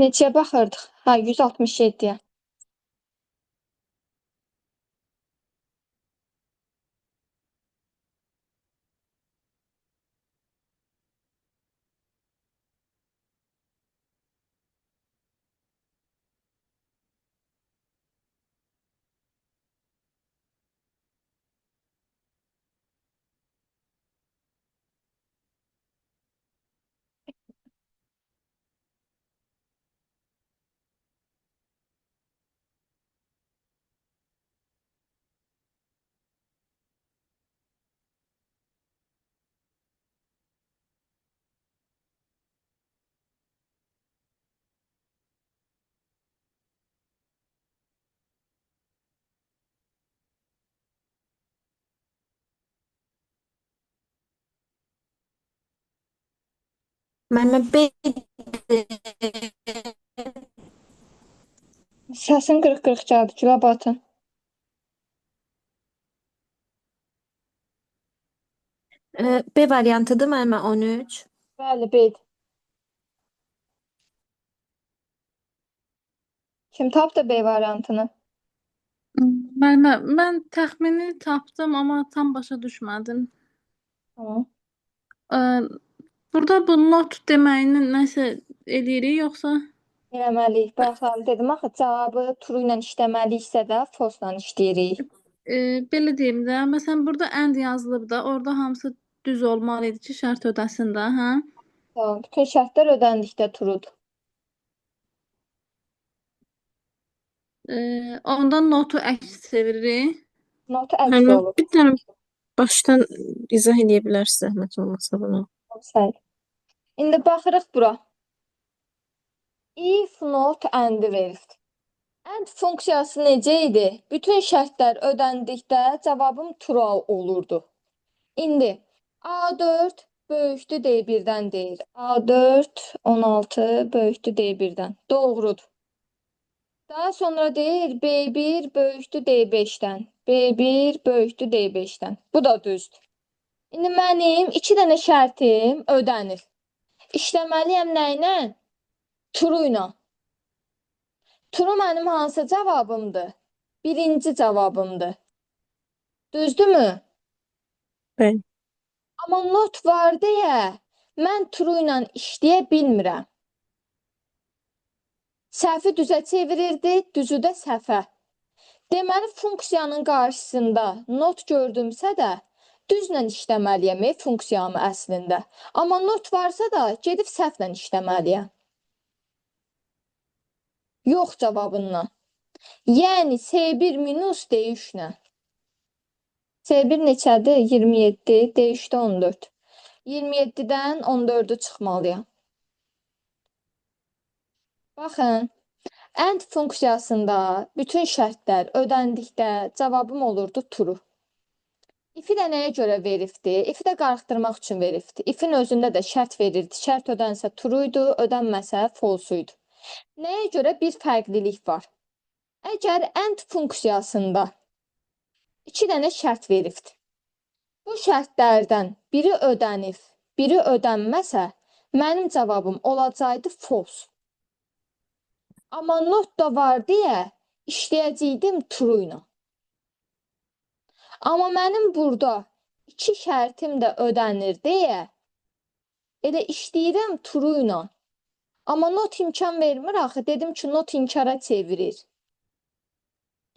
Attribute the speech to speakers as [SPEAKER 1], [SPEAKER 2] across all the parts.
[SPEAKER 1] Neçəyə baxırdıq? Hə, 167-yə.
[SPEAKER 2] Müəllimə B
[SPEAKER 1] Səsin qırıq-qırıq gəldi, Güləbatın.
[SPEAKER 2] B variantıdır müəllimə 13.
[SPEAKER 1] Bəli, beyt. Kim tapdı B variantını?
[SPEAKER 3] Ben təxmini tapdım, amma tam başa düşmədim.
[SPEAKER 1] Tamam.
[SPEAKER 3] Ə, Burada bu not deməyini nəsə eləyirik, yoxsa
[SPEAKER 1] Eləməliyik. Bayaqlar dedim axı, cavabı true ilə işləməliyiksə də false ilə işləyirik.
[SPEAKER 3] belə deyim də, məsələn burada and yazılıb da, orada hamısı düz olmalı idi ki, şərt ödəsin də, hə?
[SPEAKER 1] Tamam. Bütün şərtlər ödəndikdə truedur.
[SPEAKER 3] Ondan notu əks çeviririk.
[SPEAKER 1] Notu əks
[SPEAKER 4] Müəllimə,
[SPEAKER 1] olur.
[SPEAKER 4] bir dənə başdan izah edə bilərsiniz zəhmət olmasa bunu.
[SPEAKER 1] Səhv. İndi baxırıq bura. If not and verilir. And funksiyası necə idi? Bütün şərtlər ödəndikdə cavabım true olurdu. İndi A4 böyükdür D1-dən deyir. A4 16 böyükdür D1-dən. Doğrudur. Daha sonra deyir B1 böyükdür D5-dən. B1 böyükdür D5-dən. Bu da düzdür. İndi mənim 2 dənə şərtim ödənir. İşləməliyəm nə ilə? True ilə. True mənim hansı cavabımdır? Birinci cavabımdır. Düzdürmü?
[SPEAKER 4] Bəli.
[SPEAKER 1] Amma not var deyə mən true ilə işləyə bilmirəm. Səhvi düzə çevirirdi, düzü də səhvə. Deməli, funksiyanın qarşısında not gördümsə də, düzlə işləməliyəm funksiyamı əslində. Amma not varsa da, gedib səhvlə işləməliyəm. Yox cavabından. Yəni, C1 minus D3-lə. C1 neçədir? 27, D3-də 14. 27-dən 14-ü çıxmalıyam. Baxın, and funksiyasında bütün şərtlər ödəndikdə cavabım olurdu true. If-i də nəyə görə veribdi? If-i də qarışdırmaq üçün veribdi. If-in özündə də şərt verirdi. Şərt ödənsə true idi, ödənməsə false idi. Nəyə görə bir fərqlilik var? Əgər and funksiyasında 2 dənə şərt veribdi. Bu şərtlərdən biri ödənib, biri ödənməsə, mənim cavabım olacaqdı false. Amma not da var deyə işləyəcəkdim true ilə. Amma mənim burada 2 şərtim də ödənir deyə elə işləyirəm true ilə. Amma not imkan vermir axı. Dedim ki, not inkara çevirir.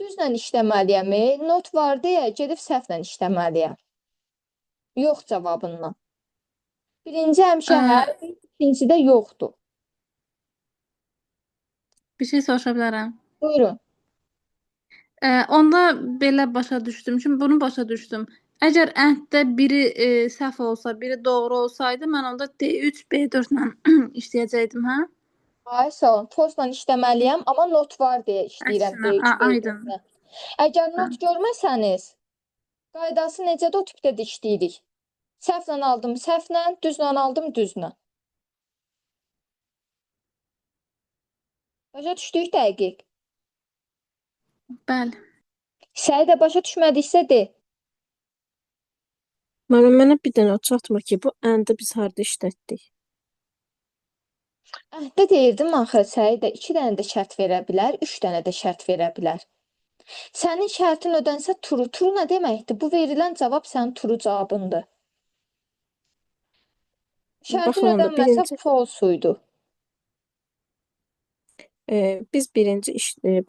[SPEAKER 1] Düzlə işləməliyəm. Not var deyə gedib səhvlə işləməliyəm. Yox cavabından. Birinci həmişə
[SPEAKER 3] Ə,
[SPEAKER 1] hə, ikincidə yoxdur.
[SPEAKER 3] bir şey soruşa bilərəm.
[SPEAKER 1] Buyurun.
[SPEAKER 3] Onda belə başa düşdüm ki, bunu başa düşdüm. Əgər ənddə biri səhv olsa, biri doğru olsaydı, mən onda D3, B4-lə işləyəcəkdim, hə?
[SPEAKER 1] Ay sağ olun. False-la işləməliyəm, amma not var deyə işləyirəm
[SPEAKER 3] Əksinə,
[SPEAKER 1] D3,
[SPEAKER 3] aydın.
[SPEAKER 1] B4-lə. Əgər not görməsəniz, qaydası necədir o tipdə də işləyirik. Səhvlə aldım səhvlə, düzlə aldım düzlə. Başa düşdük dəqiq.
[SPEAKER 3] Bəli.
[SPEAKER 1] Səni də başa düşmədiksə de.
[SPEAKER 4] Müəllimə, mənə bir dənə o çatmır ki, bu and-ı biz harda işlətdik?
[SPEAKER 1] Əhddə deyirdim axı Səidə 2 dənə də şərt verə bilər, 3 dənə də şərt verə bilər. Sənin şərtin ödənsə true. True nə deməkdir? Bu verilən cavab sənin true cavabındır. Şərtin
[SPEAKER 4] Baxın onda
[SPEAKER 1] ödənməsə false idi.
[SPEAKER 4] biz birinci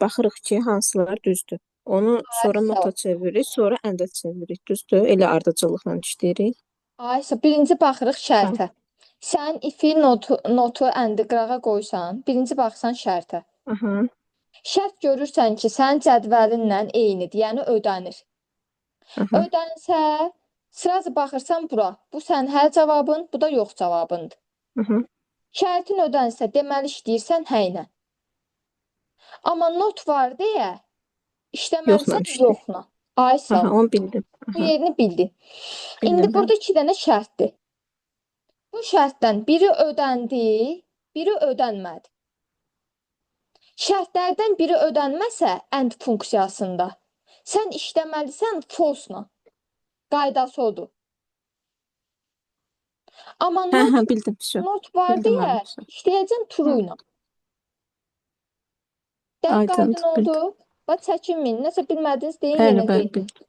[SPEAKER 4] baxırıq ki, hansılar düzdür. Onu sonra
[SPEAKER 1] Sağ ol.
[SPEAKER 4] nota çeviririk, sonra əndə çeviririk, düzdür? Elə ardıcıllıqla işləyirik.
[SPEAKER 1] Ayşə, birinci baxırıq şərtə. Sən ifi notu əndi qırağa qoysan, birinci baxsan şərtə.
[SPEAKER 4] Aha,
[SPEAKER 1] Şərt görürsən ki, sənin cədvəlinlə eynidir, yəni ödənir.
[SPEAKER 4] aha,
[SPEAKER 1] Ödənsə, sırası baxırsan bura. Bu sənin hə cavabın, bu da yox cavabındır.
[SPEAKER 4] aha.
[SPEAKER 1] Şərtin ödənsə, deməli işləyirsən hə ilə. Amma not var deyə
[SPEAKER 4] Yoxla
[SPEAKER 1] işləməlisən
[SPEAKER 4] işləyir.
[SPEAKER 1] yoxla. Ayşə,
[SPEAKER 4] Aha, onu bildim.
[SPEAKER 1] bu
[SPEAKER 4] Aha,
[SPEAKER 1] yerini bildin. İndi
[SPEAKER 4] bildim.
[SPEAKER 1] burada 2 dənə şərtdir. Bu şərtdən biri ödəndi, biri ödənmədi. Şərtlərdən biri ödənməsə and funksiyasında sən işləməlisən false-la. Qaydası odur. Amma
[SPEAKER 4] Hə,
[SPEAKER 1] not,
[SPEAKER 4] hə, bildim. Всё.
[SPEAKER 1] not var
[SPEAKER 4] Bildim
[SPEAKER 1] deyə
[SPEAKER 4] mən. Всё.
[SPEAKER 1] işləyəcəksən true-la. Dəqiq aydın
[SPEAKER 4] Aydındır,
[SPEAKER 1] oldu.
[SPEAKER 4] bildim.
[SPEAKER 1] Bax çəkinməyin. Nəsə bilmədiniz deyin,
[SPEAKER 4] Bəli,
[SPEAKER 1] yenə
[SPEAKER 4] bəli,
[SPEAKER 1] deyin.
[SPEAKER 4] bildim.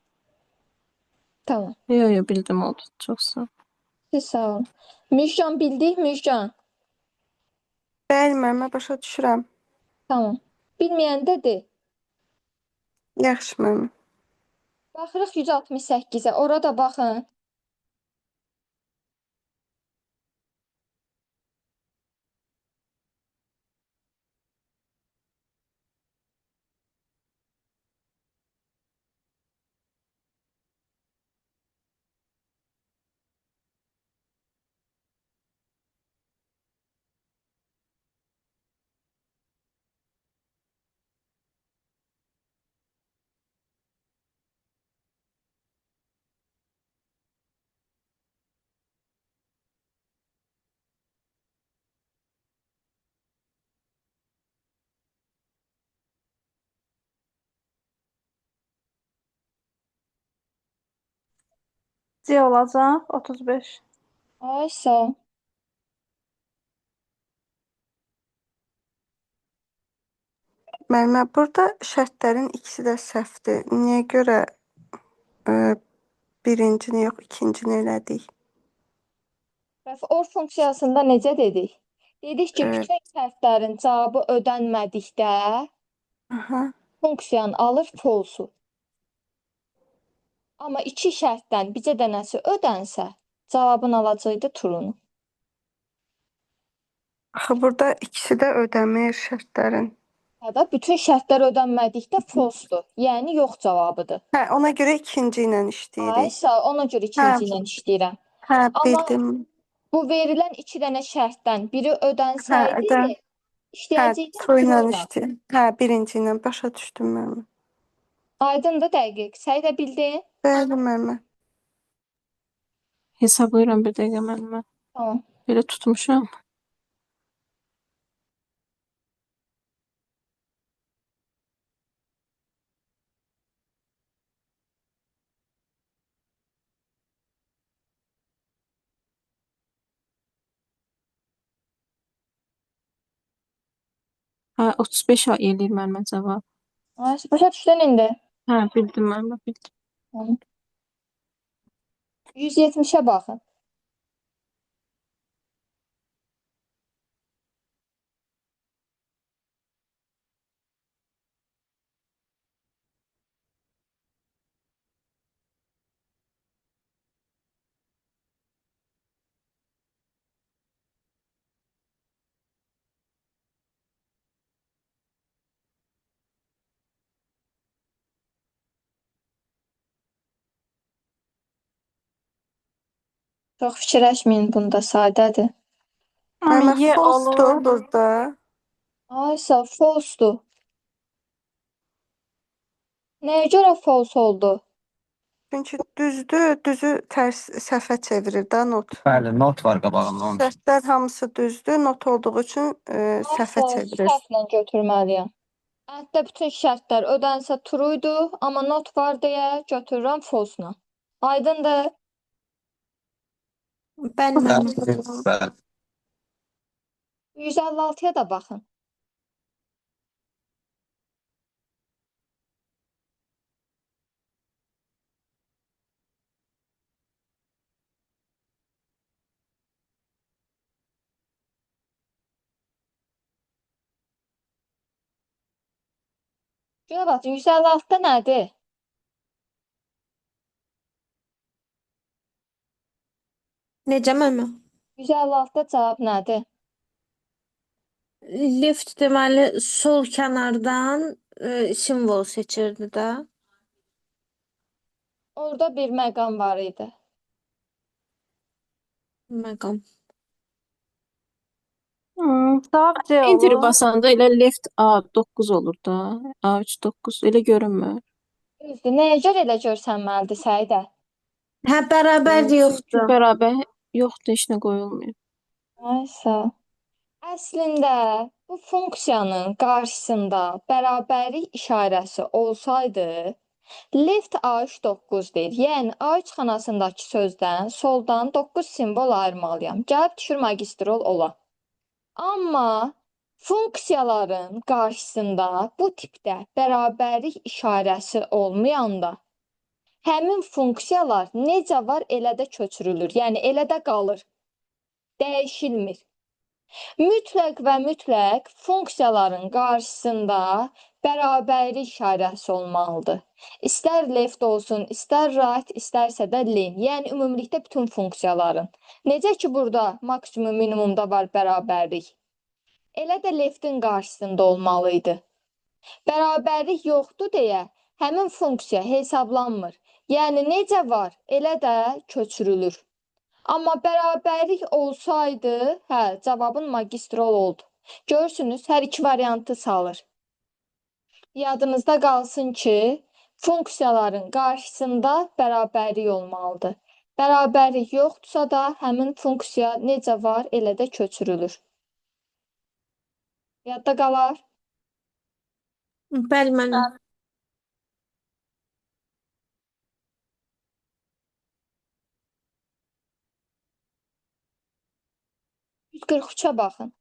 [SPEAKER 1] Tamam.
[SPEAKER 4] Yo, bildim oldu. Çox sağ ol.
[SPEAKER 1] Siz sağ olun. Müjgan bildik, Müjgan.
[SPEAKER 5] Bəli, müəllimə başa düşürəm.
[SPEAKER 1] Tamam. Bilməyən də de.
[SPEAKER 5] Yaxşı müəllimə.
[SPEAKER 1] Baxırıq 168-ə. Orada baxın.
[SPEAKER 3] C olacaq 35.
[SPEAKER 1] Ay sağ ol.
[SPEAKER 5] Müəllimə, burada şərtlərin ikisi də səhvdir. Niyə görə birincini yox, ikincini elədik?
[SPEAKER 1] Bəs or funksiyasında necə dedik? Dedik ki,
[SPEAKER 5] Evet.
[SPEAKER 1] bütün şərtlərin cavabı ödənmədikdə
[SPEAKER 5] Aha.
[SPEAKER 1] funksiyanı alır false-u. Amma 2 şərtdən bircə dənəsi ödənsə, cavabın alacaqdı true-nu.
[SPEAKER 5] Axı burada ikisi də ödəmir şərtlərin.
[SPEAKER 1] Ya da bütün şərtlər ödənmədikdə false-dur. Yəni yox cavabıdır.
[SPEAKER 5] Hə, ona görə ikinci ilə işləyirik.
[SPEAKER 1] Aysa ona görə ikinci ilə işləyirəm.
[SPEAKER 5] Hə,
[SPEAKER 1] Amma
[SPEAKER 5] bildim.
[SPEAKER 1] bu verilən 2 dənə şərtdən biri
[SPEAKER 5] Hə,
[SPEAKER 1] ödənsəydi,
[SPEAKER 5] Hə,
[SPEAKER 1] işləyəcəkdim
[SPEAKER 5] true ilə
[SPEAKER 1] true-la.
[SPEAKER 5] işləyir. Hə, birinci ilə başa düşdüm müəllimə.
[SPEAKER 1] Aydındır dəqiq. Sən də bildin?
[SPEAKER 5] Bəli, müəllimə.
[SPEAKER 4] Hesablayıram bir dəqiqə müəllimə.
[SPEAKER 1] Tamam.
[SPEAKER 4] Belə tutmuşam. Hə, 35 eləyir müəllimə cavab.
[SPEAKER 1] Aysa başa düşdün indi.
[SPEAKER 4] Hə, bildim müəllimə, bildim.
[SPEAKER 1] Tamam. 170-ə baxın. Çox fikirləşməyin bunda, sadədir.
[SPEAKER 5] Müəllimə,
[SPEAKER 3] Y
[SPEAKER 5] false-dur
[SPEAKER 3] olur.
[SPEAKER 5] burada.
[SPEAKER 1] Aysa false-dur. Nəyə görə false oldu?
[SPEAKER 5] Çünki düzdür, düzü tərs səhvə çevirir də not.
[SPEAKER 6] Bəli, not var qabağında onun.
[SPEAKER 5] Şərtlər hamısı düzdür, not olduğu üçün səhvə
[SPEAKER 1] Aysa
[SPEAKER 5] çevirir.
[SPEAKER 1] səhvlə götürməliyəm. Əldə bütün şərtlər ödənsə true idi, amma not var deyə götürürəm false-la. Aydındır?
[SPEAKER 2] Bəli, müəllimə.
[SPEAKER 6] Bəli, bəli.
[SPEAKER 1] 156-ya da baxın. Şuna baxın, 156-da nədir?
[SPEAKER 2] Necə müəllimə?
[SPEAKER 1] 156-da cavab nədir?
[SPEAKER 2] Lift deməli sol kənardan simvol seçirdi də.
[SPEAKER 1] Orada bir məqam var idi.
[SPEAKER 2] Məqam.
[SPEAKER 3] Cavab C
[SPEAKER 4] Enter
[SPEAKER 3] olur.
[SPEAKER 4] basanda elə left A9 olur da. A3 9 elə görünmür.
[SPEAKER 1] Düzdür. Nəyə görə elə görsənməlidir Səidə?
[SPEAKER 2] Hə, bərabər
[SPEAKER 4] Çünki
[SPEAKER 2] yoxdur.
[SPEAKER 4] bərabər yoxdur, heç nə qoyulmuyor.
[SPEAKER 1] Ay sağ ol. Əslində bu funksiyanın qarşısında bərabərlik işarəsi olsaydı, left A3 9 deyir. Yəni A3 xanasındakı sözdən soldan 9 simvol ayırmalıyam. Gəlib düşür magistrol ola. Amma funksiyaların qarşısında bu tipdə bərabərlik işarəsi olmayanda həmin funksiyalar necə var elə də köçürülür. Yəni elə də qalır. Dəyişilmir. Mütləq və mütləq funksiyaların qarşısında bərabərlik işarəsi olmalıdır. İstər left olsun, istər right, istərsə də len. Yəni ümumilikdə bütün funksiyaların. Necə ki burada maksimum minimumda var bərabərlik. Elə də leftin qarşısında olmalı idi. Bərabərlik yoxdur deyə həmin funksiya hesablanmır. Yəni necə var, elə də köçürülür. Amma bərabərlik olsaydı, cavabın magistrol oldu. Görürsünüz, hər iki variantı salır. Yadınızda qalsın ki, funksiyaların qarşısında bərabərlik olmalıdır. Bərabərlik yoxdursa da həmin funksiya necə var, elə də köçürülür. Yadda qalar.
[SPEAKER 2] Bəli müəllim.
[SPEAKER 1] 143-ə baxın.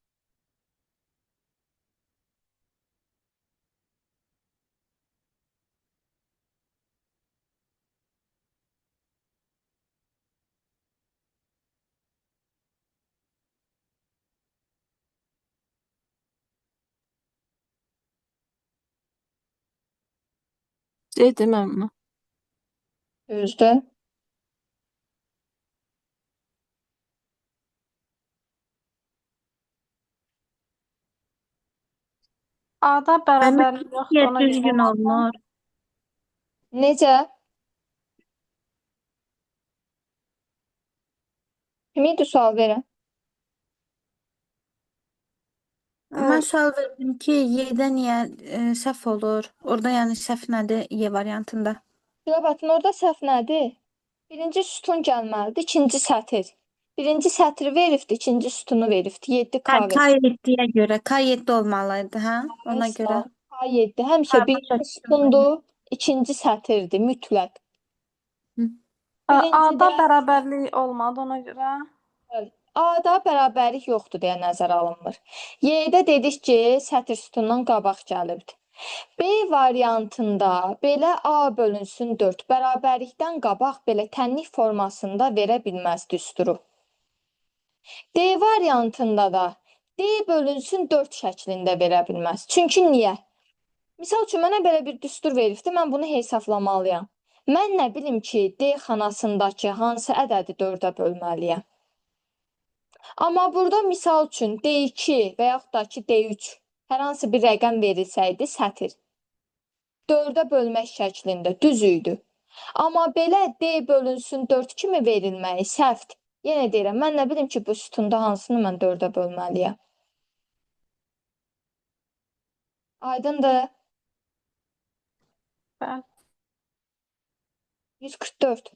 [SPEAKER 4] C-dir müəllimə.
[SPEAKER 1] Düzdür.
[SPEAKER 3] A-da bərabərlik yoxdur,
[SPEAKER 2] Niyə
[SPEAKER 3] ona görə
[SPEAKER 2] düzgün
[SPEAKER 3] olmaz.
[SPEAKER 2] olmur?
[SPEAKER 1] Necə? Kim idi sual verən?
[SPEAKER 2] Mən sual verdim ki, Y-də niyə səhv olur? Orada yəni səhv nədir Y variantında?
[SPEAKER 1] Batın orada səhv nədir? Birinci sütun gəlməlidir, ikinci sətir. Birinci sətri veribdi, ikinci sütunu veribdi. 7K veribdi.
[SPEAKER 2] K7-yə görə. K7 olmalıydı, hə? Ona görə.
[SPEAKER 1] K7 həmişə
[SPEAKER 2] Hə, başa
[SPEAKER 1] birinci
[SPEAKER 2] düşdüm.
[SPEAKER 1] sütundur, ikinci sətirdir mütləq.
[SPEAKER 2] Hı.
[SPEAKER 3] A-da
[SPEAKER 1] Birincidə
[SPEAKER 3] bərabərlik olmadı, ona görə.
[SPEAKER 1] A-da bərabərlik yoxdur deyə nəzərə alınmır. Y-də dedik ki, sətir sütundan qabaq gəlibdi. B variantında belə A bölünsün 4 bərabərlikdən qabaq belə tənlik formasında verə bilməz düsturu. D variantında da D bölünsün 4 şəklində verə bilməz. Çünki niyə? Misal üçün, mənə belə bir düstur veribdi, mən bunu hesablamalıyam. Mən nə bilim ki, D xanasındakı hansı ədədi 4-ə bölməliyəm? Amma burada misal üçün D2 və yaxud da ki, D3 hər hansı bir rəqəm verilsəydi, sətir 4-ə bölmək şəklində düz idi. Amma belə D bölünsün 4 kimi verilməyi səhvdir. Yenə deyirəm, mən nə bilim ki, bu sütunda hansını mən 4-ə bölməliyəm? Aydındır?
[SPEAKER 3] Bəli.
[SPEAKER 1] 144.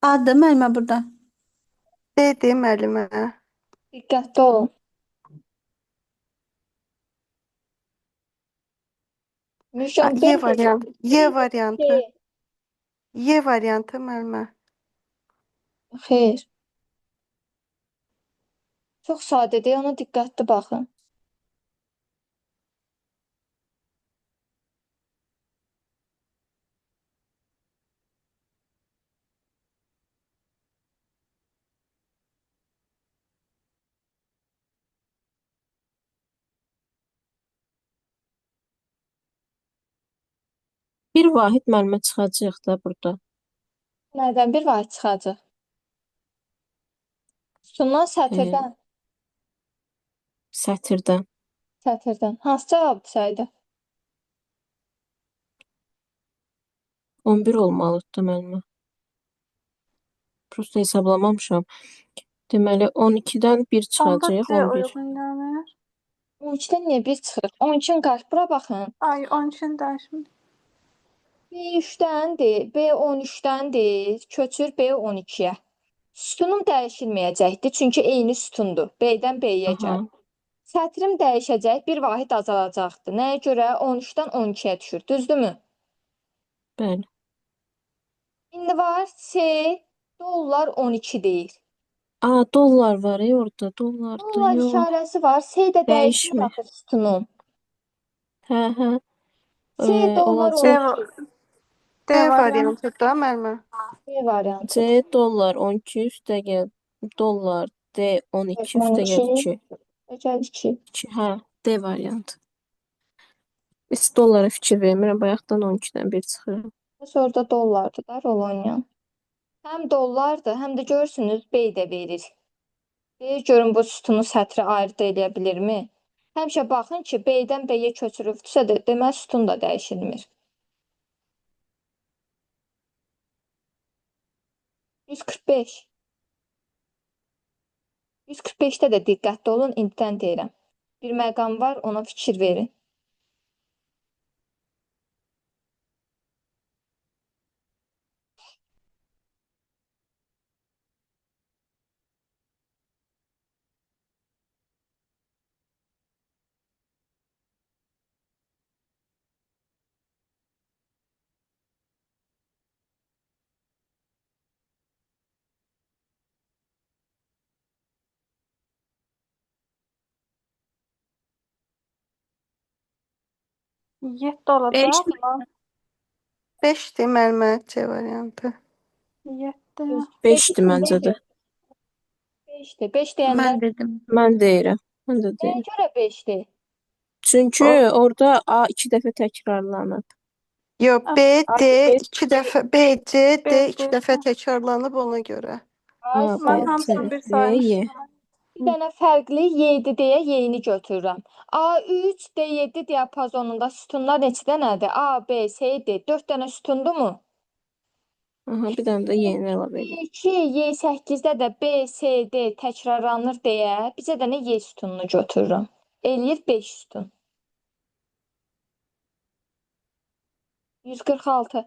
[SPEAKER 2] Adı müəllimə burada.
[SPEAKER 5] D müəllimə.
[SPEAKER 1] Diqqətli olun. Müjgan,
[SPEAKER 5] Y variantı. Y variantı.
[SPEAKER 1] C.
[SPEAKER 5] Y variantı müəllimə.
[SPEAKER 1] Xeyr. Çox sadədir, ona diqqətli baxın.
[SPEAKER 4] Bir vahid müəllimə çıxacaq da burada.
[SPEAKER 1] Nədən bir vahid çıxacaq? Sütundan, sətirdən.
[SPEAKER 4] Sətirdən.
[SPEAKER 1] Sətirdən. Hansı cavabdır saydı?
[SPEAKER 4] 11 olmalıdır da müəllimə. Prosta hesablamamışam. Deməli 12-dən 1
[SPEAKER 3] Onda
[SPEAKER 4] çıxacaq,
[SPEAKER 3] C
[SPEAKER 4] 11.
[SPEAKER 3] uyğun gəlir.
[SPEAKER 1] 12-dən niyə 1 çıxır? 12-nin qarşı bura baxın.
[SPEAKER 3] Ay, onun üçün dəyişmir.
[SPEAKER 1] B3-dəndir, B13-dəndir, köçür B12-yə. Sütunum dəyişilməyəcəkdir, çünki eyni sütundur. B-dən B-yə
[SPEAKER 4] Aha,
[SPEAKER 1] gəl. Sətrim dəyişəcək, bir vahid azalacaqdır. Nəyə görə? 13-dən 12-yə düşür, düzdürmü?
[SPEAKER 4] bəli.
[SPEAKER 1] İndi var C, dollar 12 deyir.
[SPEAKER 4] Aa, dollar var orada. Dollar da
[SPEAKER 1] Dollar
[SPEAKER 4] yox.
[SPEAKER 1] işarəsi var, C də dəyişmir
[SPEAKER 4] Dəyişmir.
[SPEAKER 1] axı sütunum.
[SPEAKER 4] Hə.
[SPEAKER 1] C dollar
[SPEAKER 4] Olacaq.
[SPEAKER 1] 12.
[SPEAKER 5] D
[SPEAKER 3] D variantı.
[SPEAKER 5] variantı da müəllimə.
[SPEAKER 1] B variantı.
[SPEAKER 4] C dollar 12 üstə gəl. Dollar D 12 üstə gəl 2.
[SPEAKER 1] Gəl 2.
[SPEAKER 4] 2 hə, D variantı. Heç dollara fikir vermirəm. Bayaqdan 12-dən 1 çıxır.
[SPEAKER 1] Sonra da dollardır da Rolonyan. Həm dollardır, həm də görürsünüz B də verir. Deyir, görün bu sütunu sətri ayırd eləyə bilirmi? Həmişə baxın ki, B-dən B-yə köçürübdürsə də demək sütun da dəyişilmir. 145. 145-də də diqqətli olun, indidən deyirəm. Bir məqam var, ona fikir verin.
[SPEAKER 3] Yeddi olacaq mı?
[SPEAKER 5] 5 müəllimə C variantı.
[SPEAKER 3] 7.
[SPEAKER 4] 5-dir məncə də.
[SPEAKER 1] 5'dir. 5 deyəndə
[SPEAKER 2] Mən dedim.
[SPEAKER 4] Mən deyirəm. Mən də
[SPEAKER 1] nəyə
[SPEAKER 4] deyirəm.
[SPEAKER 1] görə 5'dir?
[SPEAKER 4] Çünki orada A 2 dəfə təkrarlanıb.
[SPEAKER 5] Yox, B,
[SPEAKER 3] Ah,
[SPEAKER 5] D
[SPEAKER 4] B-
[SPEAKER 5] 2 dəfə, B, C, D
[SPEAKER 3] B,
[SPEAKER 5] 2
[SPEAKER 3] C.
[SPEAKER 5] dəfə təkrarlanıb ona görə.
[SPEAKER 1] Ay,
[SPEAKER 4] A,
[SPEAKER 3] Mən
[SPEAKER 4] B,
[SPEAKER 3] hamısını
[SPEAKER 4] C,
[SPEAKER 3] bir
[SPEAKER 4] D,
[SPEAKER 3] saymışdım.
[SPEAKER 4] Y.
[SPEAKER 1] bir dənə fərqli 7 deyə Y-ni götürürəm. A3, D7 diapazonunda sütunlar neçə dənədir? A, B, C, D. 4 dənə sütundurmu?
[SPEAKER 4] Aha, bir dənə də Y-ni əlavə edir.
[SPEAKER 1] Y2, Y8-də də B, C, D təkrarlanır deyə bizə dənə Y sütununu götürürəm. Eləyir 5 sütun. 146.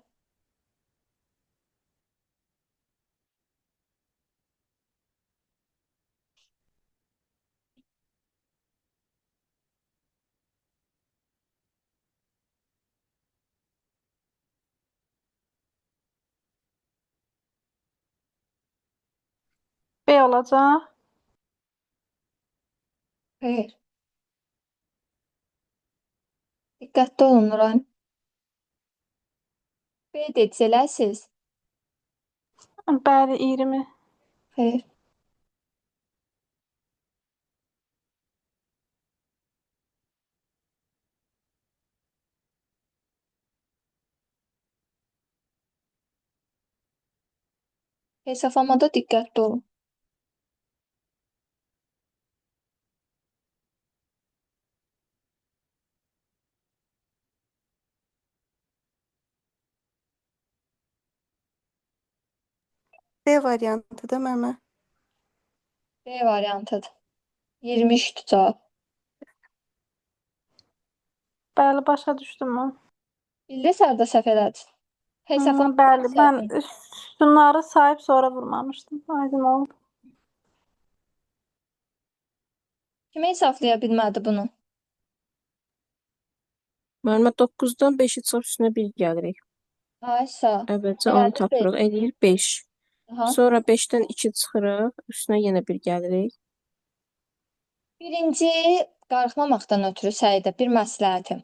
[SPEAKER 3] B olacaq.
[SPEAKER 1] Xeyr. Diqqətli olun Nuran. B dediniz.
[SPEAKER 3] Bəli, 20.
[SPEAKER 1] Xeyr. Hesablamada diqqətli olun.
[SPEAKER 5] D variantı da müəllimə.
[SPEAKER 1] B variantıdır. 23 cavab.
[SPEAKER 3] Bəli, başa düşdüm mən.
[SPEAKER 1] Bildiniz harda səhv elədiniz? Hesablamaq
[SPEAKER 3] Bəli, mən
[SPEAKER 1] səhvin.
[SPEAKER 3] sütunları sayıb sonra vurmamışdım. Aydın oldu.
[SPEAKER 1] Kim hesablaya bilmədi bunu?
[SPEAKER 4] Müəllimə 9-dan 5-i çıxıb üstünə 1 gəlirik.
[SPEAKER 1] Aysa.
[SPEAKER 4] Əvvəlcə 10
[SPEAKER 1] Elədi
[SPEAKER 4] tapırıq, eləyir 5.
[SPEAKER 1] Aha.
[SPEAKER 4] Sonra 5-dən 2 çıxırıq, üstünə yenə 1 gəlirik.
[SPEAKER 1] Birinci qarışmamaqdan ötürü Səidə bir məsləhətim.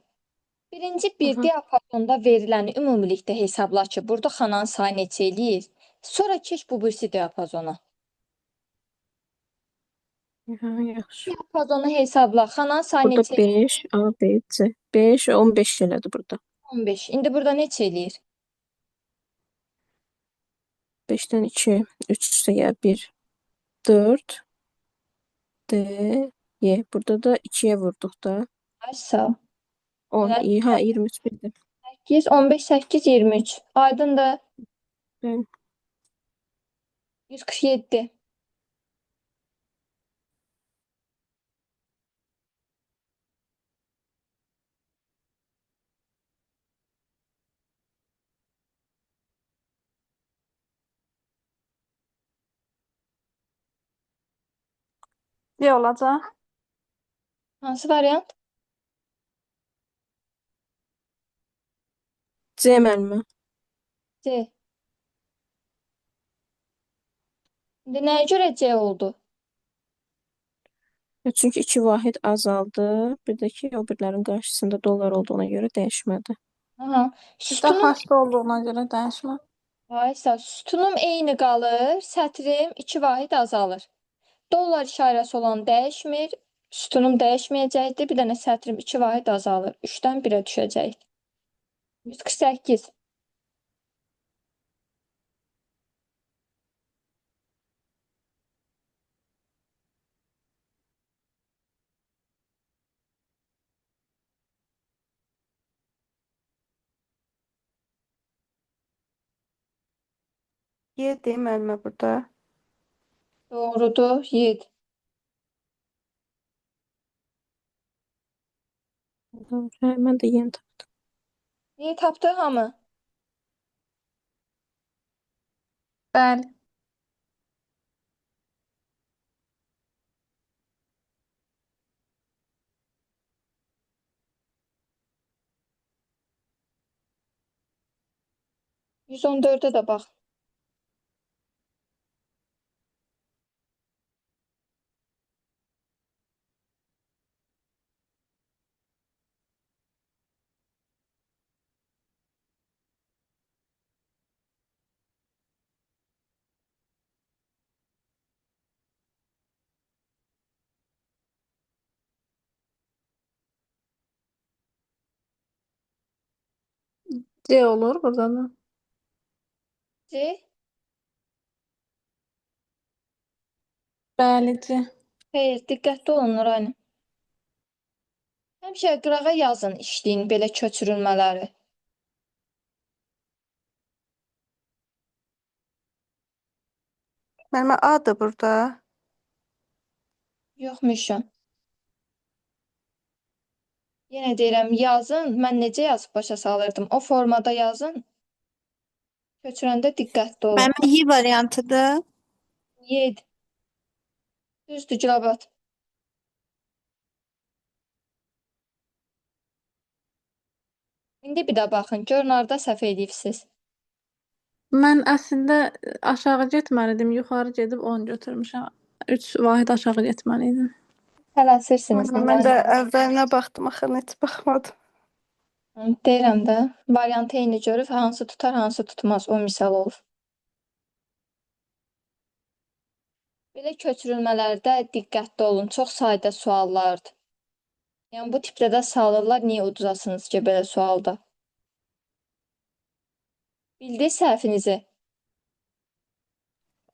[SPEAKER 1] Birinci bir
[SPEAKER 4] Aha.
[SPEAKER 1] diapazonda veriləni ümumilikdə hesabla ki, burada xananın sayı neçə eləyir? Sonra keç bu birisi diapazona.
[SPEAKER 4] Hə, yaxşı.
[SPEAKER 1] Diapazonu hesabla. Xananın sayı
[SPEAKER 4] Burada
[SPEAKER 1] neçə eləyir?
[SPEAKER 4] 5, A, B, C. 5, 15 elədi burada.
[SPEAKER 1] 15. İndi burada neçə eləyir?
[SPEAKER 4] 5-dən 2, 3 üstə gəl 1, 4, D, Y. Burada da 2-yə vurduq da.
[SPEAKER 1] Aysa.
[SPEAKER 4] 10,
[SPEAKER 1] Elədi.
[SPEAKER 4] iyi, hə, 23 bildim.
[SPEAKER 1] 8, 15, 8, 23. Aydındır.
[SPEAKER 4] Bəli.
[SPEAKER 1] 147.
[SPEAKER 3] Ne olacaq?
[SPEAKER 1] Hansı variant?
[SPEAKER 4] C müəllimə.
[SPEAKER 1] C. İndi nəyə görə C oldu?
[SPEAKER 4] Çünki 2 vahid azaldı. Bir də ki, o birlərin qarşısında dollar olduğuna görə dəyişmədi.
[SPEAKER 1] Aha.
[SPEAKER 3] Bizdə
[SPEAKER 1] Sütunum,
[SPEAKER 3] xasta olduğuna görə dəyişmə.
[SPEAKER 1] Aysa, sütunum eyni qalır, sətrim 2 vahid azalır. Dollar işarəsi olan dəyişmir, sütunum dəyişməyəcəkdir. Bir dənə sətrim 2 vahid azalır. 3-dən 1-ə düşəcək. 148.
[SPEAKER 5] Yedi müəllimə burada.
[SPEAKER 1] Doğrudur, 7.
[SPEAKER 4] Hə, mən də yeni tapdım.
[SPEAKER 1] Neyi tapdı hamı?
[SPEAKER 3] Bəli.
[SPEAKER 1] Yüz on dördə də bax.
[SPEAKER 3] C olur burada da.
[SPEAKER 1] C.
[SPEAKER 3] Bəli, C.
[SPEAKER 1] Xeyr, diqqətli olun Nurayın. Həmişə qırağa yazın işləyin belə köçürülmələri.
[SPEAKER 5] Müəllimə A-dır burada.
[SPEAKER 1] Yox, Mişan. Yenə deyirəm, yazın. Mən necə yazıb başa salırdım? O formada yazın. Köçürəndə diqqətli olun.
[SPEAKER 2] Mənim Y variantıdır.
[SPEAKER 1] 7. Düzdür, Gülabat. İndi bir də baxın, görün harda səhv edibsiz.
[SPEAKER 3] Mən əslində aşağı getməlidim, yuxarı gedib 10 götürmüşəm. 3 vahid aşağı getməliydim.
[SPEAKER 1] Tələsirsiniz.
[SPEAKER 5] Mən də əvvəlinə baxdım, axı heç baxmadım.
[SPEAKER 1] Deyirəm də, variantı eyni görüb, hansı tutar, hansı tutmaz, o misal olur. Belə köçürülmələrdə diqqətli olun, çox sayda suallardır. Yəni, bu tipdə də salırlar, niyə uduzasınız ki, belə sualda? Bildiniz səhvinizi.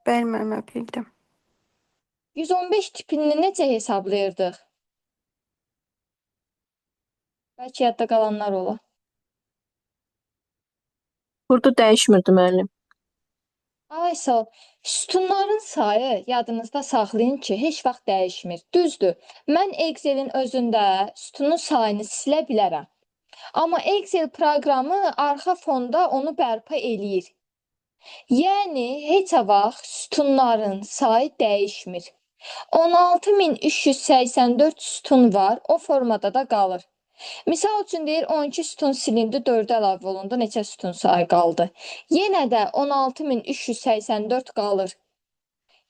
[SPEAKER 5] Bəli müəllimə bildim.
[SPEAKER 1] 115 tipini necə hesablayırdıq? Bəlkə yadda qalanlar ola.
[SPEAKER 4] Burada dəyişmirdi müəllim.
[SPEAKER 1] Aysel, sütunların sayı yadınızda saxlayın ki, heç vaxt dəyişmir. Düzdür. Mən Excelin özündə sütunun sayını silə bilərəm. Amma Excel proqramı arxa fonda onu bərpa eləyir. Yəni heç vaxt sütunların sayı dəyişmir. 16384 sütun var, o formada da qalır. Misal üçün deyir 12 sütun silindi, 4 əlavə olundu, neçə sütun sayı qaldı? Yenə də 16384 qalır.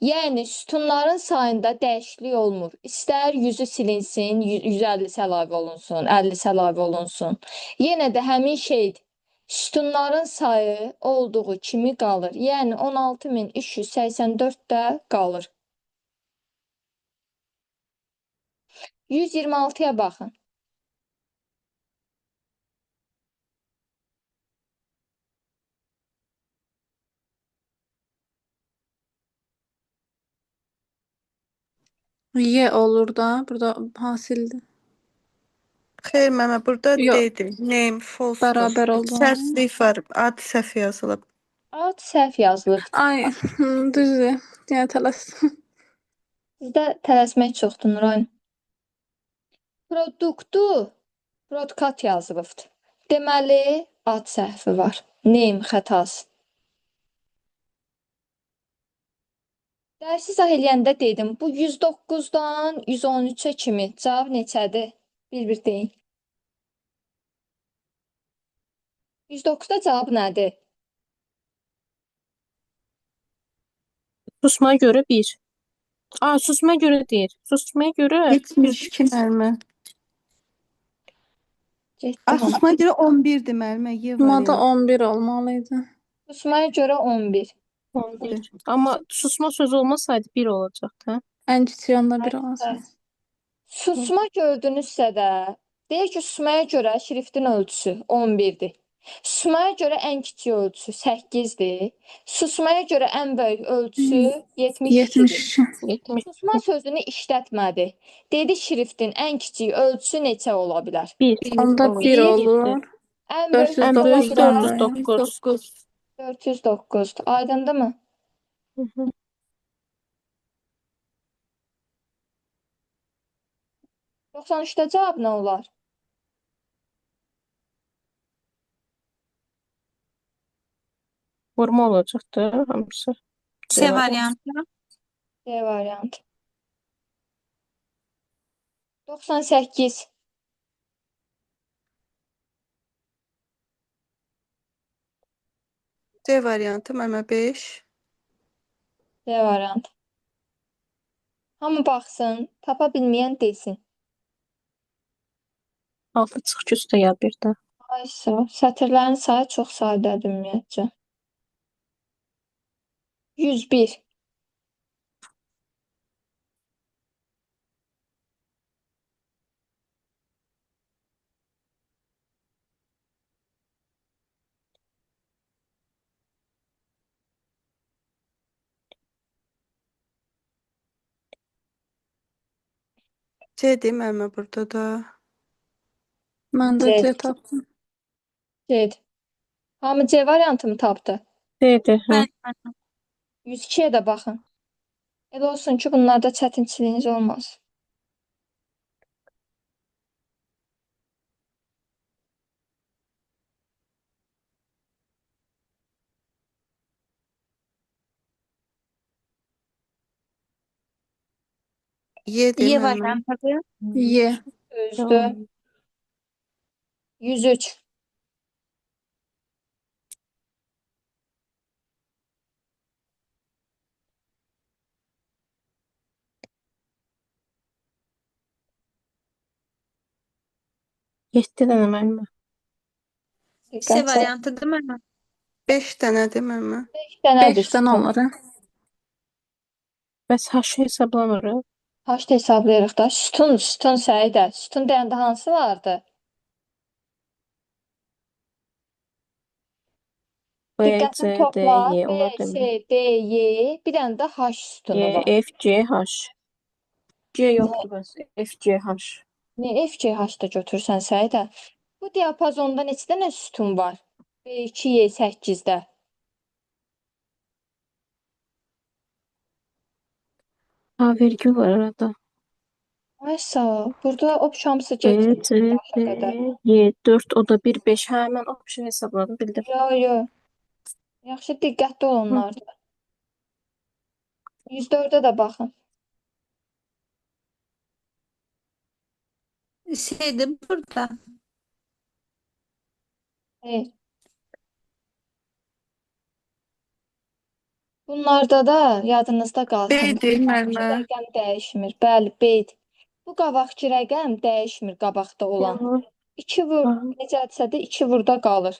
[SPEAKER 1] Yəni sütunların sayında dəyişiklik olmur. İstər 100-ü silinsin, 150-si əlavə olunsun, 50-si əlavə olunsun. Yenə də həmin şeydir. Sütunların sayı olduğu kimi qalır. Yəni 16384 də qalır. 126-ya baxın.
[SPEAKER 3] Y olur da. Burada hasildir.
[SPEAKER 5] Xeyr, məmə, burada
[SPEAKER 3] Yox,
[SPEAKER 5] D-dir. Name false-dur.
[SPEAKER 3] bərabər oldu.
[SPEAKER 5] Səhvlik var. Ad səhv yazılıb.
[SPEAKER 1] Ad səhv yazılıb.
[SPEAKER 3] Ay, düzdür. Yəni tələsdim.
[SPEAKER 1] Sizdə tələsmək çoxdur, Nurayn. Produktu prodkat yazılıbdır. Deməli, ad səhvi var. Name xətası. Dərsi izah eləyəndə dedim, bu 109-dan 113-ə kimi cavab neçədir? Bir-bir deyin. 109-da cavab nədir?
[SPEAKER 4] Susmaya görə 1. Susmaya görə deyir. Susmaya görə
[SPEAKER 5] 72 müəllimə.
[SPEAKER 1] Getdim ona.
[SPEAKER 5] Susma görə 11-dir müəllimə. Y
[SPEAKER 3] Mada
[SPEAKER 5] variantı.
[SPEAKER 3] 11 olmalıydı.
[SPEAKER 1] Susmaya görə 11.
[SPEAKER 4] 11. Amma susma sözü olmasaydı 1 olacaqdı. Hə?
[SPEAKER 3] Ən kiçik onda 1 olacaq.
[SPEAKER 1] Susma gördünüzsə də, deyir ki, susmaya görə şriftin ölçüsü 11-dir. Susmaya görə ən kiçik ölçüsü 8-dir. Susmaya görə ən böyük ölçüsü 72-dir.
[SPEAKER 3] 72.
[SPEAKER 4] 70.
[SPEAKER 1] Susma sözünü işlətmədi. Dedi şriftin ən kiçik ölçüsü neçə ola bilər?
[SPEAKER 4] 1.
[SPEAKER 3] Onda 1
[SPEAKER 1] Bir.
[SPEAKER 3] olur.
[SPEAKER 1] Ən böyük
[SPEAKER 3] 409
[SPEAKER 1] neçə ola bilər?
[SPEAKER 4] 409.
[SPEAKER 1] 409. Aydındır mı?
[SPEAKER 4] Hı -hı.
[SPEAKER 1] 93-də cavab nə olar?
[SPEAKER 4] Vurma olacaqdı hamısı.
[SPEAKER 2] C variantı.
[SPEAKER 1] D variantı. 98.
[SPEAKER 5] C variantı məmə 5.
[SPEAKER 1] D variantı. Hamı baxsın, tapa bilməyən desin.
[SPEAKER 4] 6 çıx ki üstə yaz bir də.
[SPEAKER 1] Ay sağ ol. Sətirlərin sayı çox sadədir ümumiyyətcə. 101.
[SPEAKER 5] C-dir məmə burada da.
[SPEAKER 3] Mən də
[SPEAKER 1] C.
[SPEAKER 3] C tapdım.
[SPEAKER 1] C. Hamı C variantı mı tapdı?
[SPEAKER 4] Deyir, hə.
[SPEAKER 2] Ben
[SPEAKER 1] 102-yə də baxın. Elə olsun ki, bunlarda çətinçiliyiniz olmaz.
[SPEAKER 5] Y-dir
[SPEAKER 2] Y
[SPEAKER 5] məmə.
[SPEAKER 2] variantıdır.
[SPEAKER 3] Y.
[SPEAKER 1] Düzdür. 103.
[SPEAKER 4] Yeddi dənə müəllimə.
[SPEAKER 2] C
[SPEAKER 1] Diqqətli.
[SPEAKER 2] variantıdır mı?
[SPEAKER 5] 5 dənədir məmə.
[SPEAKER 1] 5 dənədir
[SPEAKER 3] 5 dənə
[SPEAKER 1] sütun.
[SPEAKER 3] olur. Hə?
[SPEAKER 4] Bəs haşı hesablamırıq.
[SPEAKER 1] Haşda hesablayırıq da. Sütun sayı da. Sütun deyəndə hansı vardı?
[SPEAKER 4] B,
[SPEAKER 1] Diqqətini
[SPEAKER 4] C, D,
[SPEAKER 1] topla.
[SPEAKER 4] Y.
[SPEAKER 1] B,
[SPEAKER 4] Onlar
[SPEAKER 1] C,
[SPEAKER 4] demək.
[SPEAKER 1] D, Y. Bir dənə də H sütunu
[SPEAKER 4] Y,
[SPEAKER 1] var.
[SPEAKER 4] F, C, H. C yoxdur bəs. F, C, H.
[SPEAKER 1] Niyə F, C, H da götürsən sayı da? Bu diapazonda neçə dənə sütun var? B2, Y8-də.
[SPEAKER 4] Ha, vergül var arada.
[SPEAKER 1] Ay sağ ol. Burada opşamsı
[SPEAKER 4] B,
[SPEAKER 1] getmir
[SPEAKER 4] C,
[SPEAKER 1] başa
[SPEAKER 4] D,
[SPEAKER 1] qədər.
[SPEAKER 4] Y, 4, o da 1, 5. Hə, mən option hesabladım, bildim.
[SPEAKER 1] Yo yo. Yaxşı diqqətli olun
[SPEAKER 4] Hı.
[SPEAKER 1] onlarda. 104-ə də baxın.
[SPEAKER 2] Şeydi burada.
[SPEAKER 1] Xeyr. Bunlarda da yadınızda qalsın.
[SPEAKER 5] Beydir
[SPEAKER 1] Qabaqki
[SPEAKER 5] müəllimə.
[SPEAKER 1] rəqəm dəyişmir. Bəli, beyt. Bu qabaqki rəqəm dəyişmir qabaqda olan.
[SPEAKER 4] Hı.
[SPEAKER 1] 2 vur,
[SPEAKER 4] Hı.
[SPEAKER 1] necədirsə də 2 vurda qalır.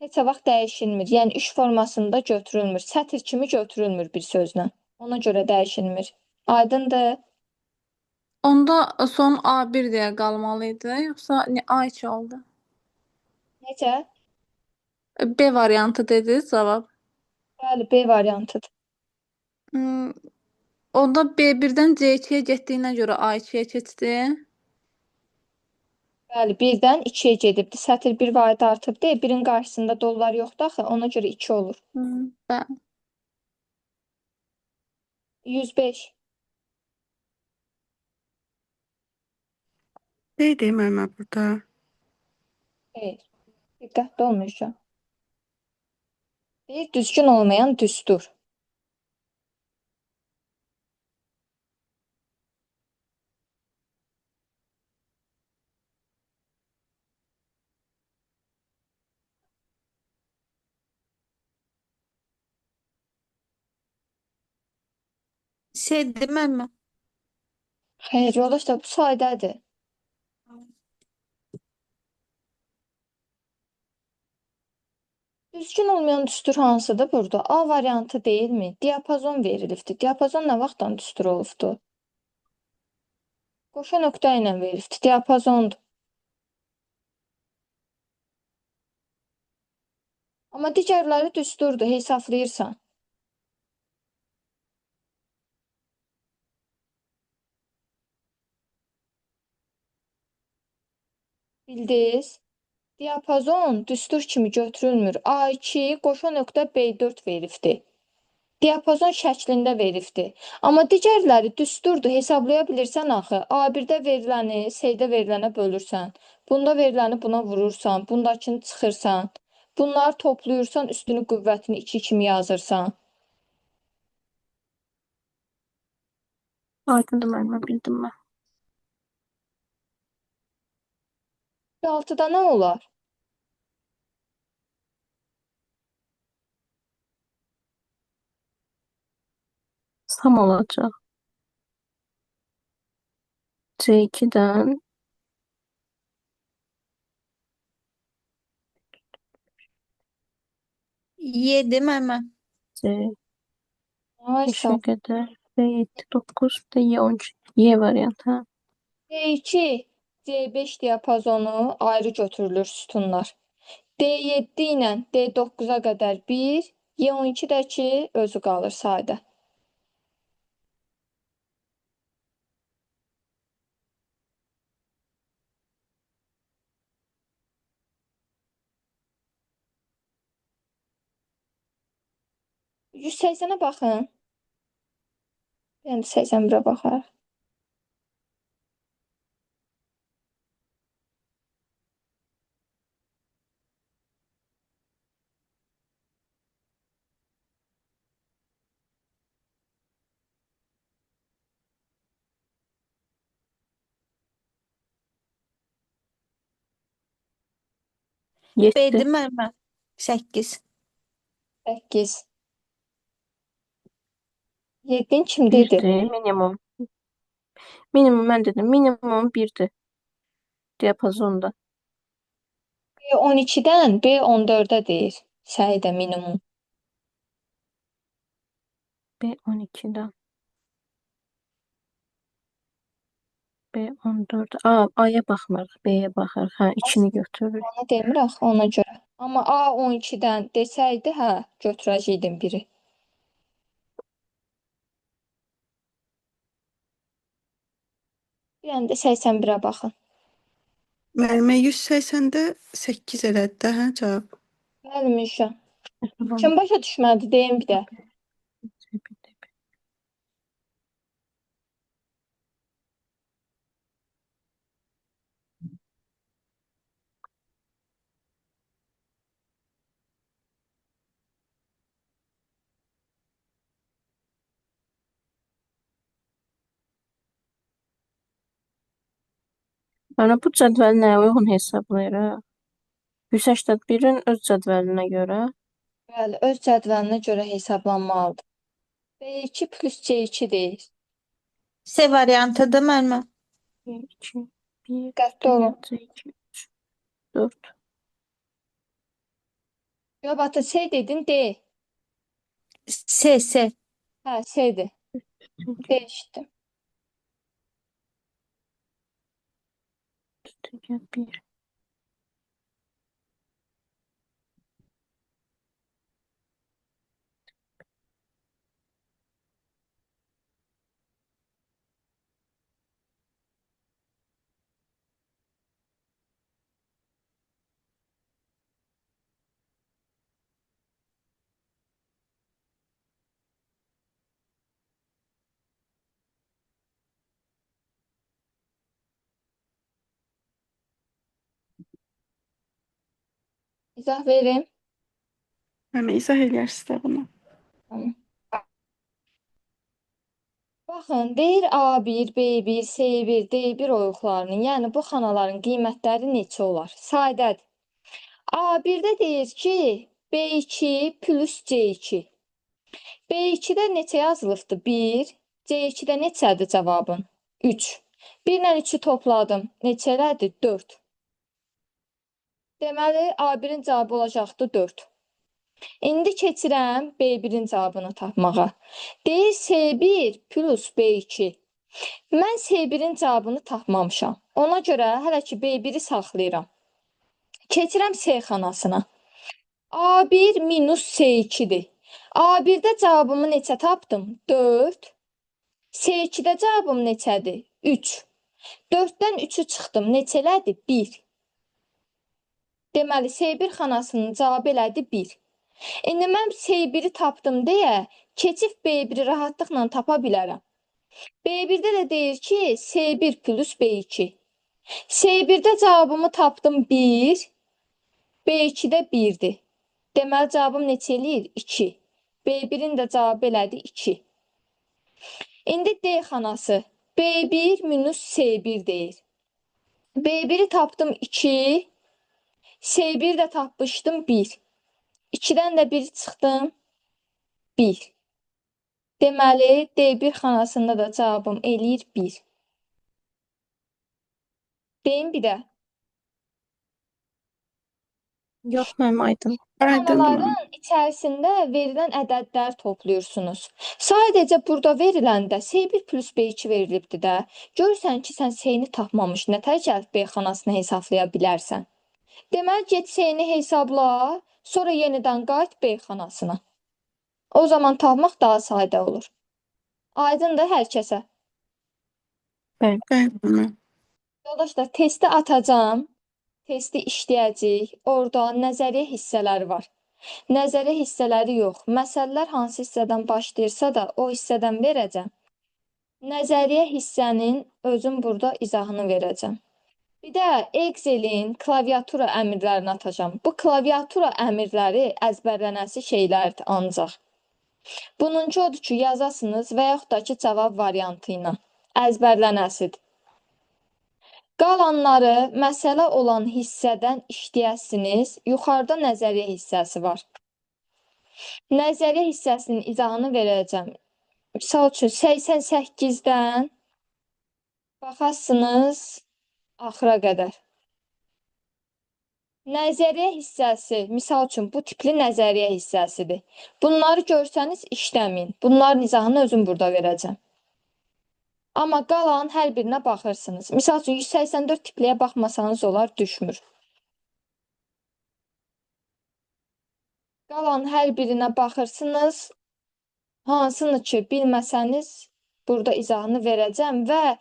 [SPEAKER 1] Heç vaxt dəyişilmir. Yəni iş formasında götürülmür. Sətr kimi götürülmür bir sözlə. Ona görə dəyişilmir. Aydındır?
[SPEAKER 3] Onda son A1 deyə qalmalı idi, yoxsa A2 oldu?
[SPEAKER 1] Necə?
[SPEAKER 3] B variantı dediniz cavab.
[SPEAKER 1] Bəli, B variantıdır.
[SPEAKER 3] Hmm, Onda B1-dən C2-yə getdiyinə görə A2-yə keçdi.
[SPEAKER 1] Bəli, 1-dən 2-yə gedibdi. Sətr 1 vahid artıbdı. 1-in qarşısında dollar yoxdur axı. Ona görə 2 olur.
[SPEAKER 3] Bəli.
[SPEAKER 1] 105.
[SPEAKER 5] Beydir müəllimə burada.
[SPEAKER 1] Xeyr. Diqqətli olmayacağım. Bir düzgün olmayan düstur.
[SPEAKER 2] Şeydi müəllimə.
[SPEAKER 1] Xeyr, yoldaş da bu sadədir. Düzgün olmayan düstur hansıdır burada? A variantı deyilmi? Diapazon verilibdi. Diapazon nə vaxtdan düstur olubdu? Qoşa nöqtə ilə verilibdi. Diapazondur. Amma digərləri düsturdur, hesablayırsan. Bildiniz? Diapazon düstur kimi götürülmür. A2 qoşa nöqtə B4 veribdi. Diapazon şəklində veribdi. Amma digərləri düsturdur, hesablaya bilirsən axı. A1-də veriləni C-də verilənə bölürsən. Bunda veriləni buna vurursan, bundakını çıxırsan. Bunları toplayırsan, üstünü qüvvətini 2 kimi yazırsan.
[SPEAKER 4] Aydındır müəllimə, bildim mən.
[SPEAKER 1] 6-da nə olar?
[SPEAKER 4] Sam olacaq. C2-dən
[SPEAKER 2] 7 müəllimə.
[SPEAKER 4] C
[SPEAKER 1] Ay sağ
[SPEAKER 4] 5-ə qədər B7, 9, bir də Y12. Y variantı, hə.
[SPEAKER 1] D2, C5 diapazonu ayrı götürülür sütunlar. D7 ilə D9-a qədər 1, Y12-dəki özü qalır sadə. %80-ə baxın. Yəni 81-ə baxar.
[SPEAKER 2] B'di
[SPEAKER 4] 7.
[SPEAKER 2] müəllimə. 8.
[SPEAKER 1] 8. 7-in kim
[SPEAKER 4] 1-dir
[SPEAKER 1] dedi?
[SPEAKER 4] minimum. Minimum mən dedim. Minimum 1-dir. Diapazonda.
[SPEAKER 1] B12-dən B14-ə deyir. Səidə minimum.
[SPEAKER 4] B12-dən. B14. A-ya baxmırıq. B-yə baxırıq. Hə, 2-ni götürürük.
[SPEAKER 1] Ona demir axı ona görə. Amma A12-dən desəydi, hə, götürəcəkdim biri. Bir dənə də 81-ə baxın.
[SPEAKER 5] Müəllimə 180-də 8 elədi də, hə cavab.
[SPEAKER 1] Bəli, Müşə. Kim başa düşmədi, deyim bir də.
[SPEAKER 4] Ana bu cədvəli nəyə uyğun hesablayır ha? 181-in öz cədvəlinə görə
[SPEAKER 1] Bəli, öz cədvəlinə görə hesablanmalıdır. B2 plus C2 deyir.
[SPEAKER 2] C variantıdır müəllimə.
[SPEAKER 4] 1, 2, 1,
[SPEAKER 1] Diqqətli olun.
[SPEAKER 4] 2, 3, 4.
[SPEAKER 1] Yox, Batı, C dedin, D.
[SPEAKER 2] C.
[SPEAKER 1] Hə, C-dir. Değişdim.
[SPEAKER 4] 1.
[SPEAKER 1] İzah verim.
[SPEAKER 5] Həm izah eləyərsiz də bunu.
[SPEAKER 1] Tamam. Baxın, deyir A1, B1, C1, D1 oyuqlarının, yəni bu xanaların qiymətləri neçə olar? Sadədir. A1-də deyir ki, B2 plus C2. B2-də neçə yazılıbdır? 1. C2-də neçədir cavabın? 3. 1 ilə 3-ü topladım. Neçə elədi? 4. Deməli, A1-in cavabı olacaqdı 4. İndi keçirəm B1-in cavabını tapmağa. Deyir C1 plus B2. Mən C1-in cavabını tapmamışam. Ona görə hələ ki B1-i saxlayıram. Keçirəm C xanasına. A1 minus C2-dir. A1-də cavabımı neçə tapdım? 4. C2-də cavabım neçədir? 3. 4-dən 3-ü çıxdım. Neçə elədi? 1. Deməli, C1 xanasının cavabı elədi 1. İndi mən C1-i tapdım deyə, keçib B1-i rahatlıqla tapa bilərəm. B1-də də deyir ki, C1 plus B2. C1-də cavabımı tapdım 1, B2-də 1-dir. Deməli, cavabım neçə eləyir? 2. B1-in də cavabı elədi 2. İndi D xanası. B1 minus C1 deyir. B1-i tapdım 2, C1 də tapmışdım 1. 2-dən də 1 çıxdım 1. Deməli, D1 xanasında da cavabım eləyir 1. Deyim bir də.
[SPEAKER 4] Yox, mənim aydın.
[SPEAKER 5] Aydındır mənim.
[SPEAKER 1] Xanaların içərisində verilən ədədlər toplayırsınız. Sadəcə burada veriləndə C1 plus B2 verilibdir də. Görürsən ki, sən C-ni tapmamış, nətər gəlib B xanasını hesablaya bilərsən. Deməli, get C-ni hesabla, sonra yenidən qayıt B xanasına. O zaman tapmaq daha sadə olur. Aydındır hər kəsə.
[SPEAKER 5] Bəli.
[SPEAKER 1] Yoldaşlar, testi atacağam. Testi işləyəcəyik. Orada nəzəriyyə hissələri var. Nəzəriyyə hissələri yox. Məsələlər hansı hissədən başlayırsa da o hissədən verəcəm. Nəzəriyyə hissənin özüm burada izahını verəcəm. Bir də Excel-in klaviatura əmrlərini atacağam. Bu klaviatura əmrləri əzbərlənəsi şeylərdir ancaq. Bununki odur ki, yazasınız və yaxud da ki, cavab variantı ilə əzbərlənəsidir. Qalanları məsələ olan hissədən işləyəsiniz. Yuxarıda nəzəriyyə hissəsi var. Nəzəriyyə hissəsinin izahını verəcəm. Misal üçün 88-dən baxasınız axıra qədər. Nəzəriyyə hissəsi, misal üçün bu tipli nəzəriyyə hissəsidir. Bunları görsəniz işləməyin. Bunların izahını özüm burada verəcəm. Amma qalan hər birinə baxırsınız. Misal üçün 184 tipliyə baxmasanız olar, düşmür. Qalan hər birinə baxırsınız. Hansını ki bilməsəniz burada izahını verəcəm və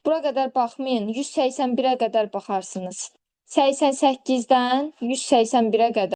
[SPEAKER 1] bura qədər baxmayın. 181-ə qədər baxarsınız. 88-dən 181-ə qədər.